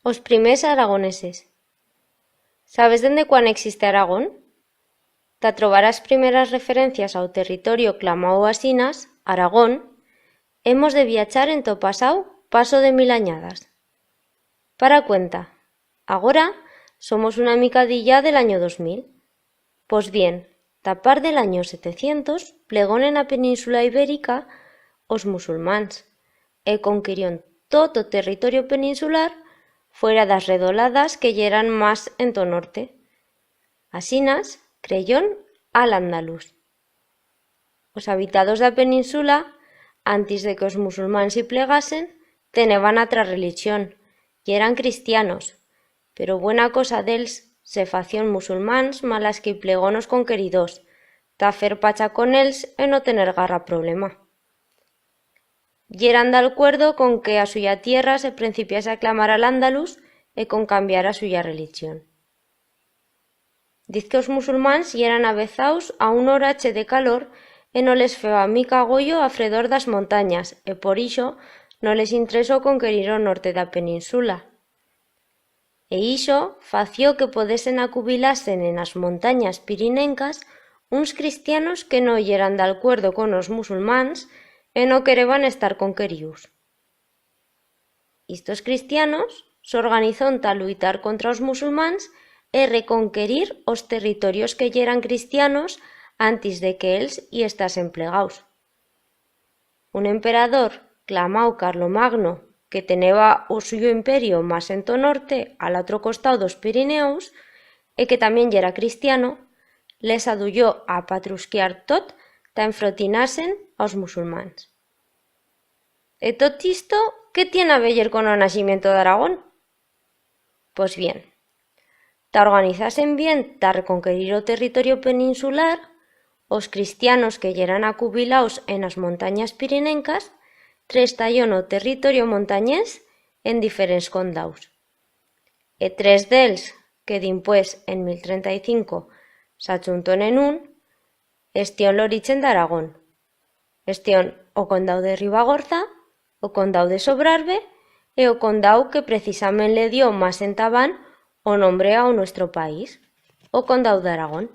Os primers aragoneses. Sabes dende cuán existe Aragón? Ta trobarás primeras referencias ao territorio clamao asinas, Aragón, hemos de viachar en to pasau paso de 1000 añadas. Para cuenta, agora somos una micadilla del año 2000. Pues bien, tapar del año 700 plegón en a península ibérica os musulmáns e conquirión todo o territorio peninsular fuera das redoladas que yeran más en to norte. Asinas creyón al andaluz. Os habitados da península, antis de que os musulmáns y plegasen, teneban atra religión, y eran cristianos, pero buena cosa dels se fación musulmáns malas que plegón os conqueridos, ta fer pacha con els e no tener garra problema. Yeran d'alcuerdo con que a suya tierra se principiase a clamar al andaluz e con cambiar a suya religión. Diz que os musulmáns yeran avezaus a un horache de calor e no les feba mica goyo a fredor das montañas e por ixo no les interesó conquerir o norte da península. E ixo fació que podesen acubilasen en as montañas pirinencas uns cristianos que no yeran d'alcuerdo con os musulmáns e no quereban estar conqueríus. Istos cristianos s'organizón ta luitar contra os musulmáns e reconquerir os territorios que yeran cristianos antis de que els y estasen plegaus. Un emperador clamau Carlomagno, que teneba o suyo imperio más en to norte, al otro costau dos Pirineus, e que tamén yera cristiano, les aduyó a patrusquiar tot ta enfrotinasen aos musulmáns. E tot isto, ¿qué tiene a veyer con o naximiento d'Aragón? Pues bien, ta organizasen bien ta reconquerir o territorio peninsular, os cristianos que yeran acubilaos en as montañas pirinencas trestallón o territorio montañés en diferents condaus. E tres d'els, que dimpués en 1035 s'achuntón en un, estión l'orichen d'Aragón. Estión o condau de Ribagorza, o condau de Sobrarbe e o condau que precisament le dio más entabán o nombre ao nuestro país, o condau d'Aragón.